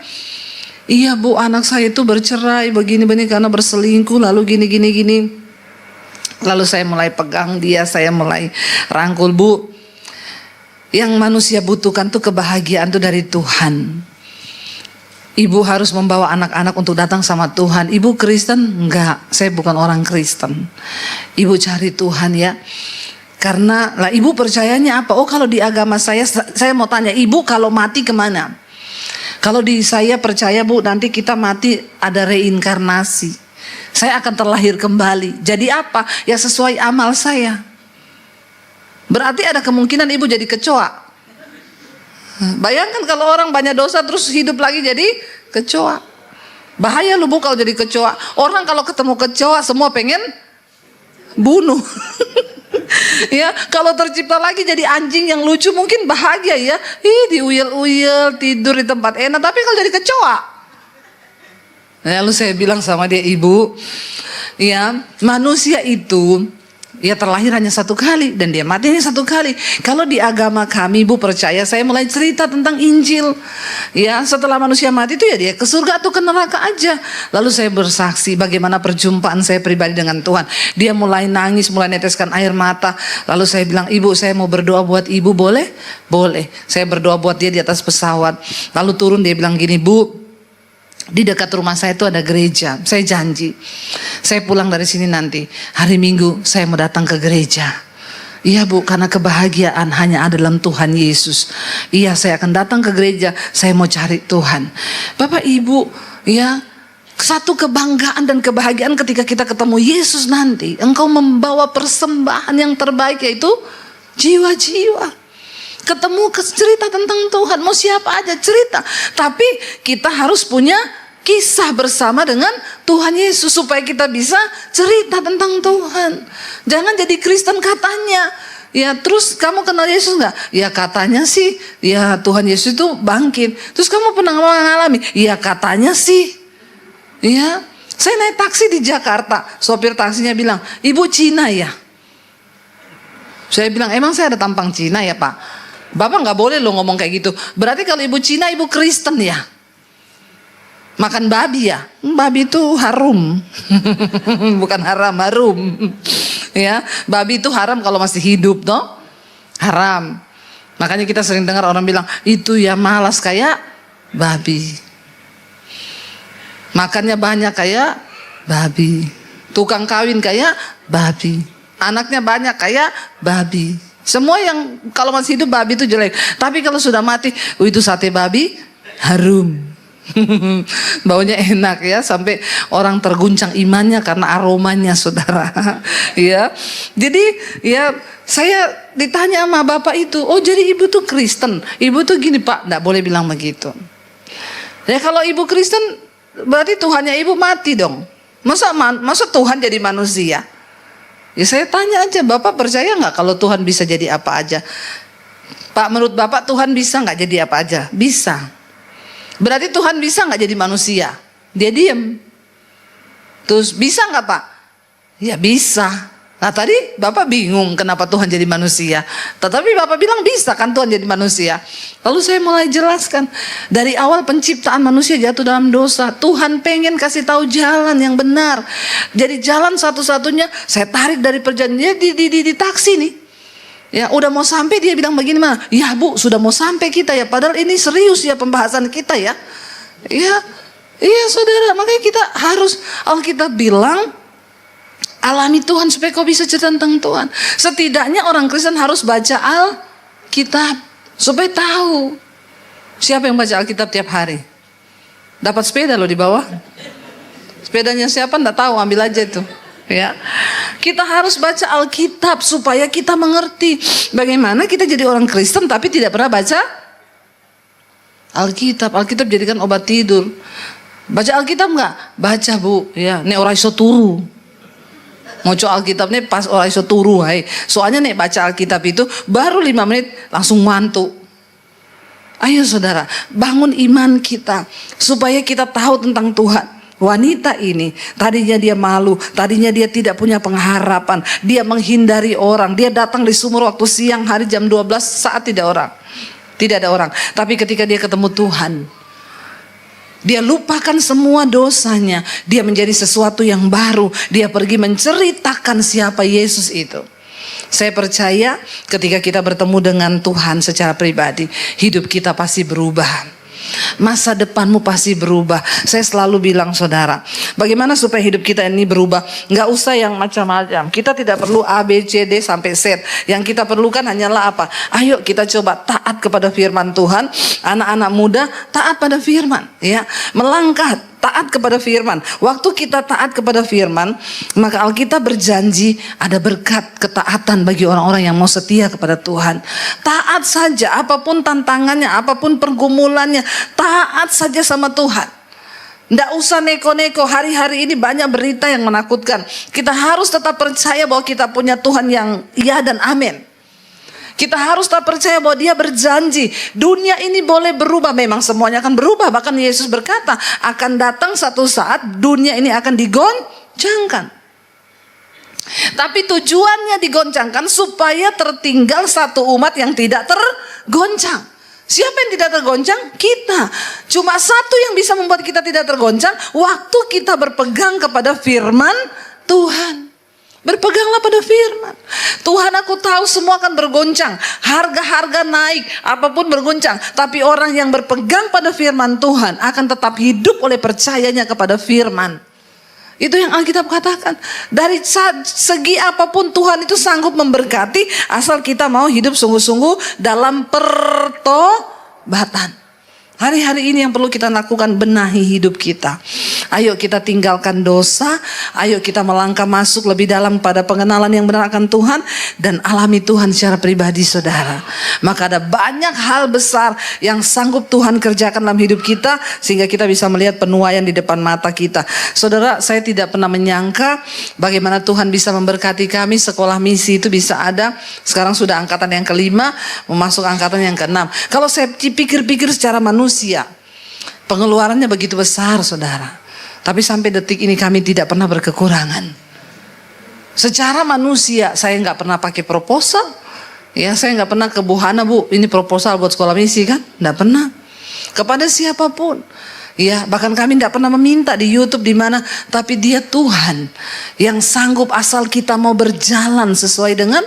iya, Bu, anak saya itu bercerai begini-begini karena berselingkuh, lalu gini. Lalu saya mulai pegang dia, saya mulai rangkul, Bu. Yang manusia butuhkan tuh kebahagiaan tuh dari Tuhan. Ibu harus membawa anak-anak untuk datang sama Tuhan. Ibu Kristen? Enggak, saya bukan orang Kristen. Ibu cari Tuhan ya. Karena lah ibu percayanya apa? Oh, kalau di agama saya mau tanya, ibu kalau mati kemana? Kalau di saya percaya, Bu, nanti kita mati ada reinkarnasi. Saya akan terlahir kembali. Jadi apa? Ya sesuai amal saya. Berarti ada kemungkinan ibu jadi kecoa. Bayangkan kalau orang banyak dosa terus hidup lagi jadi kecoa. Bahaya lu, Bu, kalau jadi kecoa. Orang kalau ketemu kecoa semua pengen bunuh. Ya, kalau tercipta lagi jadi anjing yang lucu mungkin bahagia ya. Diuyel-uyel, tidur di tempat enak. Tapi kalau jadi kecoa. Lalu saya bilang sama dia, Ibu, ya, manusia itu ya terlahir hanya satu kali dan dia mati hanya satu kali. Kalau di agama kami, Ibu percaya, saya mulai cerita tentang Injil. Ya, setelah manusia mati itu ya dia ke surga atau ke neraka aja. Lalu saya bersaksi bagaimana perjumpaan saya pribadi dengan Tuhan. Dia mulai nangis, mulai neteskan air mata. Lalu saya bilang, Ibu, saya mau berdoa buat Ibu, boleh? Boleh. Saya berdoa buat dia di atas pesawat. Lalu turun, dia bilang gini, Bu, di dekat rumah saya itu ada gereja. Saya janji, saya pulang dari sini nanti hari Minggu saya mau datang ke gereja. Iya, Bu, karena kebahagiaan hanya ada dalam Tuhan Yesus. Iya, saya akan datang ke gereja. Saya mau cari Tuhan. Bapak Ibu, ya, Satu kebanggaan dan kebahagiaan ketika kita ketemu Yesus nanti. Engkau membawa persembahan yang terbaik, yaitu jiwa-jiwa. Ketemu cerita tentang Tuhan, mau siapa aja cerita. Tapi kita harus punya kisah bersama dengan Tuhan Yesus supaya kita bisa cerita tentang Tuhan. Jangan jadi Kristen katanya. Ya terus kamu kenal Yesus nggak? Ya katanya sih, ya Tuhan Yesus itu bangkit. Terus kamu pernah mengalami? Ya katanya sih. Ya, saya naik taksi di Jakarta, sopir taksinya bilang, "Ibu Cina ya?" Saya bilang, "Emang saya ada tampang Cina ya Pak?" "Bapak nggak boleh loh ngomong kayak gitu. Berarti kalau ibu Cina, ibu Kristen ya? Makan babi ya?" "Babi itu harum." Bukan haram, harum. Ya, babi itu haram kalau masih hidup, toh? Haram. Makanya kita sering dengar orang bilang, "Itu ya malas kayak babi. Makannya banyak kayak babi. Tukang kawin kayak babi. Anaknya banyak kayak babi." Semua yang kalau masih hidup babi itu jelek. Tapi kalau sudah mati, itu sate babi harum. Baunya enak ya, sampai orang terguncang imannya karena aromanya, saudara. Ya. Jadi ya saya ditanya sama bapak itu, "Oh jadi ibu tuh Kristen, ibu tuh gini." "Pak, enggak boleh bilang begitu." Ya kalau ibu Kristen berarti Tuhannya ibu mati dong. Masa Tuhan jadi manusia? Ya saya tanya aja, "Bapak percaya nggak kalau Tuhan bisa jadi apa aja?" "Pak, menurut Bapak Tuhan bisa nggak jadi apa aja?" "Bisa." "Berarti Tuhan bisa nggak jadi manusia?" Dia diem. Terus, "Bisa nggak Pak?" "Ya bisa." Nah tadi Bapak bingung kenapa Tuhan jadi manusia. Tetapi Bapak bilang bisa kan Tuhan jadi manusia. Lalu saya mulai jelaskan. Dari awal penciptaan manusia jatuh dalam dosa. Tuhan pengen kasih tahu jalan yang benar. Jadi jalan satu-satunya saya tarik dari perjanjian di taksi nih. Ya udah mau sampai dia bilang begini mah. "Ya Bu sudah mau sampai kita ya. Padahal ini serius ya pembahasan kita ya." Iya saudara, makanya kita harus, Alkitab bilang, alami Tuhan supaya kau bisa cerita tentang Tuhan. Setidaknya orang Kristen harus baca Alkitab supaya tahu. Siapa yang baca Alkitab tiap hari? Dapat sepeda loh di bawah. Sepedanya siapa enggak tahu, ambil aja itu. Ya. Kita harus baca Alkitab supaya kita mengerti bagaimana kita jadi orang Kristen tapi tidak pernah baca Alkitab. Alkitab jadikan obat tidur. Baca Alkitab enggak? Baca Bu, ya. Nek ora iso turu. Moco Alkitab nih pas orang iso turu hai. Soalnya nih baca Alkitab itu baru 5 menit langsung ngantuk. Ayo saudara, bangun iman kita supaya kita tahu tentang Tuhan. Wanita ini tadinya dia malu, tadinya dia tidak punya pengharapan, dia menghindari orang, dia datang di sumur waktu siang hari jam 12 saat tidak ada orang. Tapi ketika dia ketemu Tuhan, dia lupakan semua dosanya. Dia menjadi sesuatu yang baru. Dia pergi menceritakan siapa Yesus itu. Saya percaya ketika kita bertemu dengan Tuhan secara pribadi, hidup kita pasti berubah. Masa depanmu pasti berubah. Saya selalu bilang saudara, bagaimana supaya hidup kita ini berubah? Nggak usah yang macam-macam. Kita tidak perlu A, B, C, D sampai Z. Yang kita perlukan hanyalah apa? Ayo kita coba taat kepada firman Tuhan. Anak-anak muda taat pada firman, ya. Melangkah taat kepada firman. Waktu kita taat kepada firman, maka Alkitab berjanji ada berkat ketaatan bagi orang-orang yang mau setia kepada Tuhan. Taat saja, apapun tantangannya, apapun pergumulannya, taat saja sama Tuhan. Nggak usah neko-neko. Hari-hari ini banyak berita yang menakutkan. Kita harus tetap percaya bahwa kita punya Tuhan yang iya dan amin. Kita harus tak percaya bahwa dia berjanji dunia ini boleh berubah. Memang semuanya akan berubah. Bahkan Yesus berkata akan datang satu saat dunia ini akan digoncangkan. Tapi tujuannya digoncangkan supaya tertinggal satu umat yang tidak tergoncang. Siapa yang tidak tergoncang? Kita. Cuma satu yang bisa membuat kita tidak tergoncang, waktu kita berpegang kepada firman Tuhan. Berpeganglah pada firman. Tuhan, aku tahu semua akan bergoncang. Harga-harga naik, apapun bergoncang. Tapi orang yang berpegang pada firman Tuhan akan tetap hidup oleh percayanya kepada firman. Itu yang Alkitab katakan. Dari segi apapun Tuhan itu sanggup memberkati, asal kita mau hidup sungguh-sungguh dalam pertobatan. Hari-hari ini yang perlu kita lakukan, benahi hidup kita. Ayo kita tinggalkan dosa. Ayo kita melangkah masuk lebih dalam pada pengenalan yang benar akan Tuhan. Dan alami Tuhan secara pribadi saudara. Maka ada banyak hal besar yang sanggup Tuhan kerjakan dalam hidup kita. Sehingga kita bisa melihat penuaian di depan mata kita. Saudara, saya tidak pernah menyangka bagaimana Tuhan bisa memberkati kami. Sekolah misi itu bisa ada. Sekarang sudah angkatan yang kelima, memasuki angkatan yang keenam. Kalau saya pikir-pikir secara manusia, pengeluarannya begitu besar saudara. Tapi sampai detik ini kami tidak pernah berkekurangan. Secara manusia saya nggak pernah pakai proposal. Ya, saya nggak pernah ke Bu Hana, Bu, ini proposal buat sekolah misi kan? Nggak pernah. Kepada siapapun. Ya, bahkan kami tidak pernah meminta di YouTube di mana, tapi Dia Tuhan yang sanggup asal kita mau berjalan sesuai dengan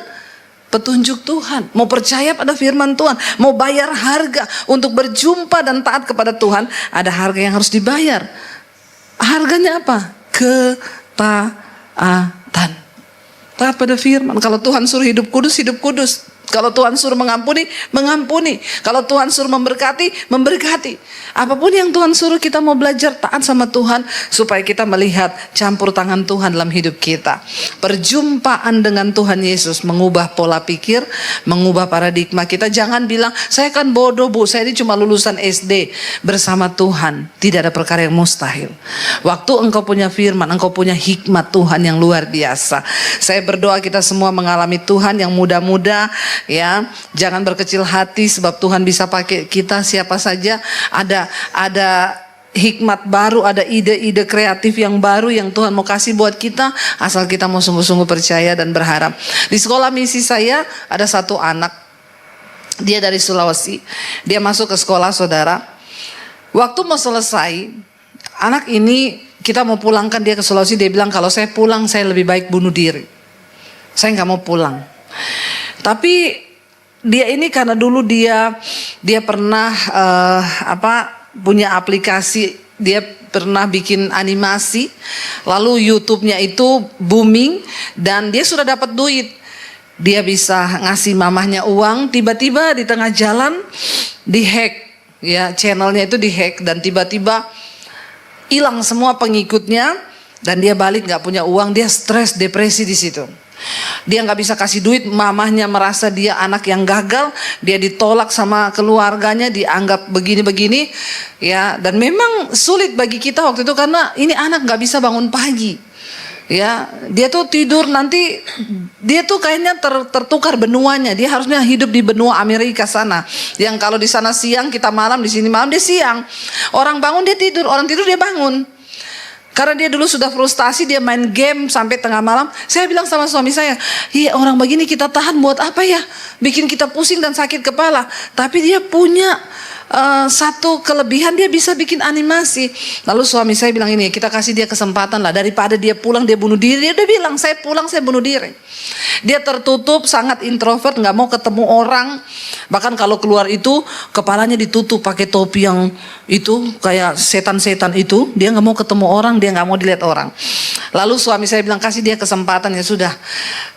petunjuk Tuhan, mau percaya pada firman Tuhan, mau bayar harga untuk berjumpa dan taat kepada Tuhan. Ada harga yang harus dibayar. Harganya apa? Ketaatan. Taat pada firman. Kalau Tuhan suruh hidup kudus, hidup kudus. Kalau Tuhan suruh mengampuni, mengampuni. Kalau Tuhan suruh memberkati, memberkati. Apapun yang Tuhan suruh, kita mau belajar taat sama Tuhan supaya kita melihat campur tangan Tuhan dalam hidup kita. Perjumpaan dengan Tuhan Yesus mengubah pola pikir, mengubah paradigma kita. Jangan bilang, saya kan bodoh, Bu, saya ini cuma lulusan SD. Bersama Tuhan tidak ada perkara yang mustahil. Waktu engkau punya firman, engkau punya hikmat Tuhan yang luar biasa. Saya berdoa kita semua mengalami Tuhan yang muda-muda. Ya, jangan berkecil hati sebab Tuhan bisa pakai kita siapa saja. Ada hikmat baru, ada ide-ide kreatif yang baru yang Tuhan mau kasih buat kita, asal kita mau sungguh-sungguh percaya dan berharap. Di sekolah misi saya ada satu anak, dia dari Sulawesi. Dia masuk ke sekolah saudara. Waktu mau selesai, anak ini kita mau pulangkan dia ke Sulawesi. Dia bilang, kalau saya pulang saya lebih baik bunuh diri. Saya nggak mau pulang. Tapi dia ini karena dulu dia pernah punya aplikasi, dia pernah bikin animasi, lalu YouTube-nya itu booming dan dia sudah dapat duit. Dia bisa ngasih mamahnya uang, tiba-tiba di tengah jalan dihack, ya channelnya itu dihack dan tiba-tiba hilang semua pengikutnya dan dia balik nggak punya uang, dia stres, depresi di situ. Dia nggak bisa kasih duit, mamahnya merasa dia anak yang gagal, dia ditolak sama keluarganya, dianggap begini-begini, ya. Dan memang sulit bagi kita waktu itu karena ini anak nggak bisa bangun pagi, ya. Dia tuh tidur nanti, dia tuh kayaknya tertukar benuanya. Dia harusnya hidup di benua Amerika sana, yang kalau di sana siang kita malam, di sini malam dia siang. Orang bangun dia tidur, orang tidur dia bangun. Karena dia dulu sudah frustasi, dia main game sampai tengah malam. Saya bilang sama suami saya, iya orang begini kita tahan buat apa ya? Bikin kita pusing dan sakit kepala. Tapi dia punya satu kelebihan, dia bisa bikin animasi. Lalu suami saya bilang ini, kita kasih dia kesempatan lah. Daripada dia pulang dia bunuh diri. Dia udah bilang, saya pulang saya bunuh diri. Dia tertutup, sangat introvert, gak mau ketemu orang. Bahkan kalau keluar itu kepalanya ditutup pakai topi yang itu kayak setan-setan itu. Dia gak mau ketemu orang, dia gak mau dilihat orang. Lalu suami saya bilang, kasih dia kesempatan, ya sudah.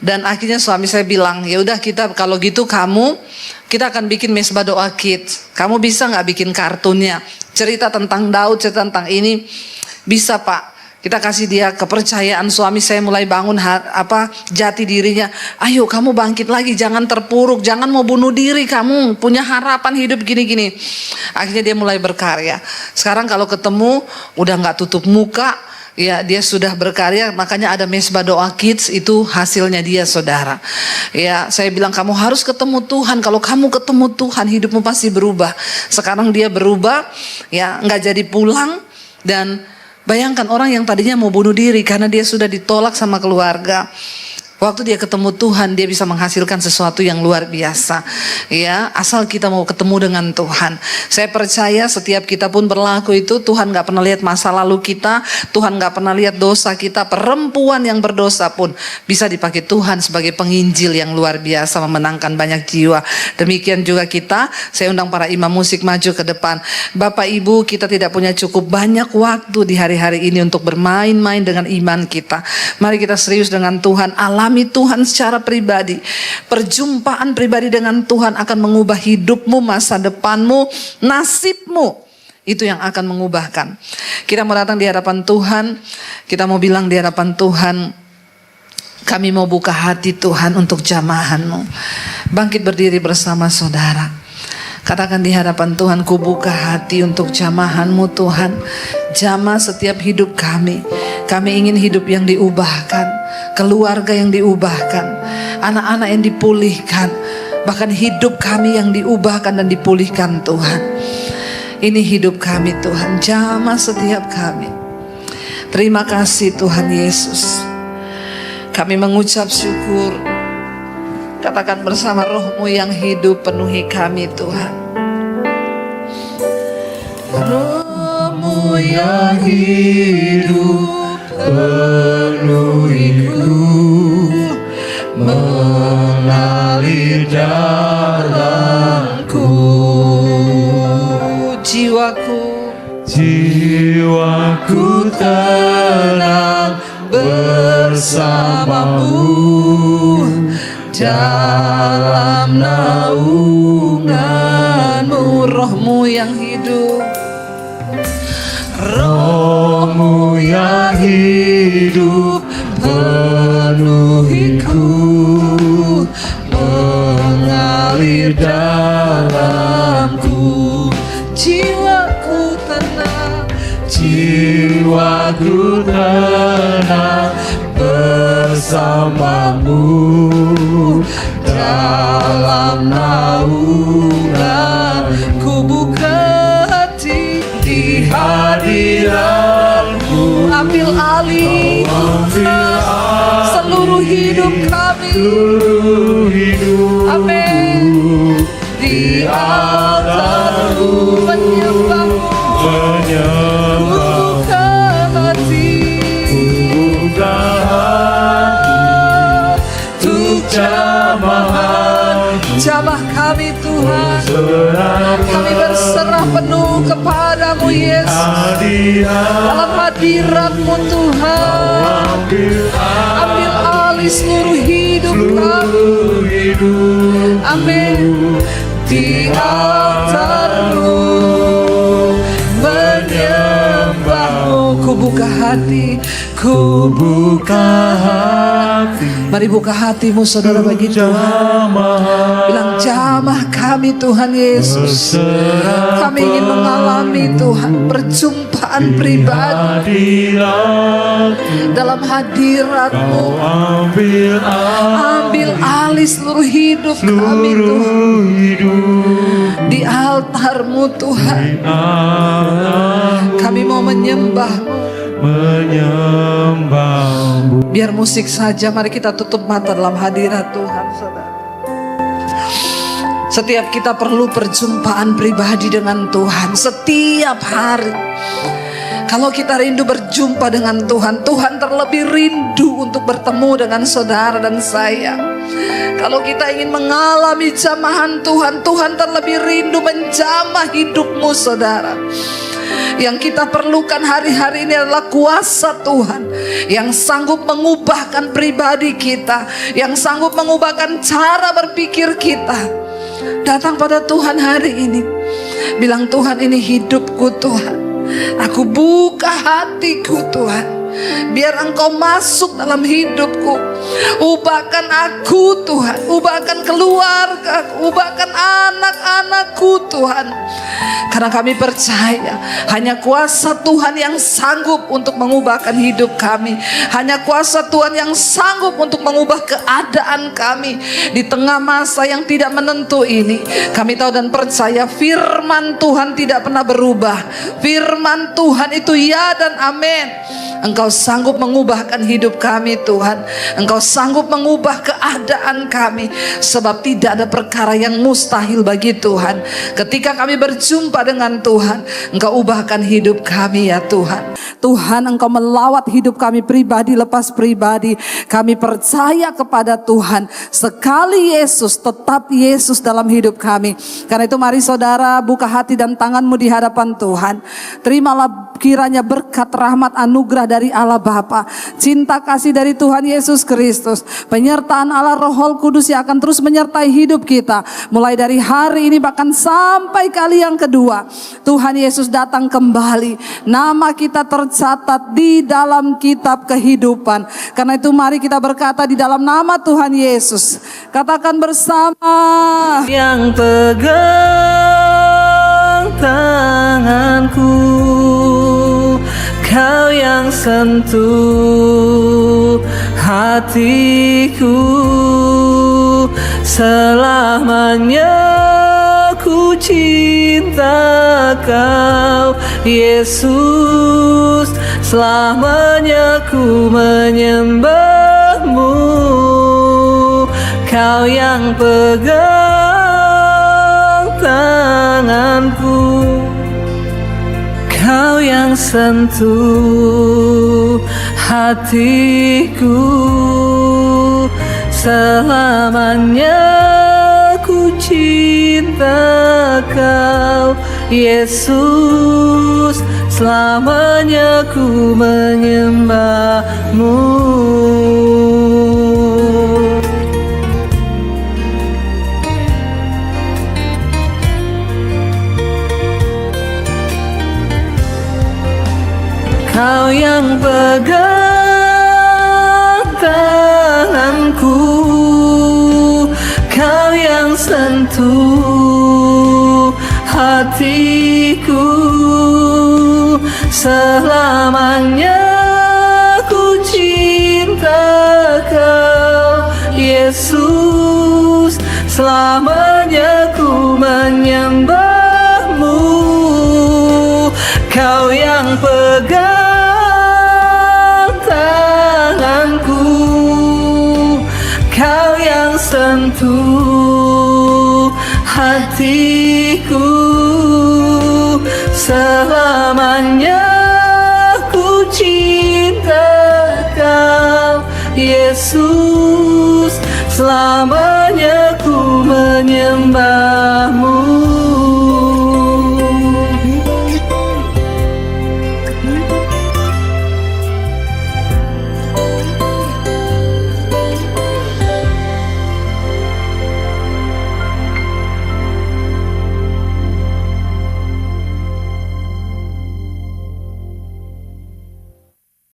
Dan akhirnya suami saya bilang, ya udah kita kalau gitu kita akan bikin mesbah doa kids. Kamu bisa gak bikin kartunnya? Cerita tentang Daud, cerita tentang ini. Bisa Pak. Kita kasih dia kepercayaan. Suami saya mulai bangun jati dirinya. Ayo kamu bangkit lagi, jangan terpuruk, jangan mau bunuh diri, kamu punya harapan hidup gini-gini. Akhirnya dia mulai berkarya. Sekarang kalau ketemu udah nggak tutup muka, ya dia sudah berkarya. Makanya ada mesbah doa kids, itu hasilnya dia saudara. Ya saya bilang kamu harus ketemu Tuhan. Kalau kamu ketemu Tuhan, hidupmu pasti berubah. Sekarang dia berubah, ya nggak jadi pulang. Dan bayangkan orang yang tadinya mau bunuh diri karena dia sudah ditolak sama keluarga. Waktu dia ketemu Tuhan, dia bisa menghasilkan sesuatu yang luar biasa. Ya, asal kita mau ketemu dengan Tuhan. Saya percaya setiap kita pun berlaku itu, Tuhan gak pernah lihat masa lalu kita, Tuhan gak pernah lihat dosa kita. Perempuan yang berdosa pun bisa dipakai Tuhan sebagai penginjil yang luar biasa, memenangkan banyak jiwa. Demikian juga kita, saya undang para imam musik maju ke depan. Bapak Ibu, kita tidak punya cukup banyak waktu di hari-hari ini untuk bermain-main dengan iman kita. Mari kita serius dengan Tuhan, alami mengalami Tuhan secara pribadi. Perjumpaan pribadi dengan Tuhan akan mengubah hidupmu, masa depanmu, nasibmu. Itu yang akan mengubahkan. Kita mau datang di hadapan Tuhan, kita mau bilang di hadapan Tuhan, kami mau buka hati Tuhan untuk jamahan-Mu. Bangkit berdiri bersama saudara. Katakan di hadapan Tuhan, ku buka hati untuk jamahan-Mu Tuhan. Jamah setiap hidup kami. Kami ingin hidup yang diubahkan, keluarga yang diubahkan, anak-anak yang dipulihkan, bahkan hidup kami yang diubahkan dan dipulihkan Tuhan. Ini hidup kami Tuhan, jamah setiap kami. Terima kasih Tuhan Yesus. Kami mengucap syukur. Katakan bersama, Roh-Mu yang hidup penuhi kami Tuhan. Roh-Mu yang hidup penuhiku, mengalir dalamku. Jiwaku tenang bersamamu dalam naungan-Mu. Roh-Mu yang hidup, Roh-Mu yang hidup penuhiku, mengalir dalamku. Jiwaku tenang bersamamu dalam naungan. Ku buka hati di hadirat-Mu. Ambil alih seluruh hidup kami. Amin. Di altar-Mu menyembah-Mu. Jamah kami Tuhan, kami berserah penuh kepadamu Yesus. Dalam hadirat-Mu Tuhan, ambil alih seluruh hidup kami. Amin. Di altar-Mu menyembah-Mu. Ku buka hati, ku buka hati. Mari buka hatimu saudara bagi Tuhan. Bilang, jamah kami Tuhan Yesus. Kami ingin mengalami Tuhan perjumpaan pribadi dalam hadirat-Mu. Ambil alih seluruh hidup kami Tuhan. Di altar-Mu Tuhan. Kami mau menyembah-Mu. Biar musik saja, mari kita tutup mata dalam hadirat Tuhan saudara. Setiap kita perlu perjumpaan pribadi dengan Tuhan setiap hari. Kalau kita rindu berjumpa dengan Tuhan, Tuhan terlebih rindu untuk bertemu dengan saudara dan saya. Kalau kita ingin mengalami jamahan Tuhan, Tuhan terlebih rindu menjamah hidupmu saudara. Yang kita perlukan hari-hari ini adalah kuasa Tuhan yang sanggup mengubahkan pribadi kita, yang sanggup mengubahkan cara berpikir kita. Datang pada Tuhan hari ini, bilang, Tuhan ini hidupku Tuhan, aku buka hatiku Tuhan. Biar Engkau masuk dalam hidupku. Ubahkan aku Tuhan, ubahkan keluarga, ubahkan anak-anakku Tuhan. Karena kami percaya hanya kuasa Tuhan yang sanggup untuk mengubahkan hidup kami. Hanya kuasa Tuhan yang sanggup untuk mengubah keadaan kami di tengah masa yang tidak menentu ini. Kami tahu dan percaya firman Tuhan tidak pernah berubah. Firman Tuhan itu ya dan amin. Engkau sanggup mengubahkan hidup kami Tuhan. Engkau sanggup mengubah keadaan kami. Sebab tidak ada perkara yang mustahil bagi Tuhan. Ketika kami berjumpa dengan Tuhan, Engkau ubahkan hidup kami ya Tuhan. Tuhan, Engkau melawat hidup kami pribadi lepas pribadi. Kami percaya kepada Tuhan. Sekali Yesus, tetap Yesus dalam hidup kami. Karena itu mari saudara buka hati dan tanganmu di hadapan Tuhan. Terimalah kiranya berkat rahmat anugerah dari Allah Bapa, cinta kasih dari Tuhan Yesus Kristus, penyertaan Allah Roh Kudus yang akan terus menyertai hidup kita mulai dari hari ini bahkan sampai kali yang kedua Tuhan Yesus datang kembali. Nama kita tercatat di dalam kitab kehidupan. Karena itu mari kita berkata di dalam nama Tuhan Yesus. Katakan bersama. Yang pegang tanganku, Kau yang sentuh hatiku, selamanya ku cinta Kau Yesus, selamanya ku menyembah-Mu. Kau yang pegang tanganku, Kau yang sentuh hatiku, selamanya ku cinta Kau Yesus, selamanya ku menyembah-Mu. Kau yang pegang tanganku, Kau yang sentuh hatiku, selamanya ku cinta Kau Yesus, selamanya ku menyembah-Mu. Kau yang pegang tanganku, Kau yang sentuh hatiku, selamanya ku cinta Kau Yesus, selamanya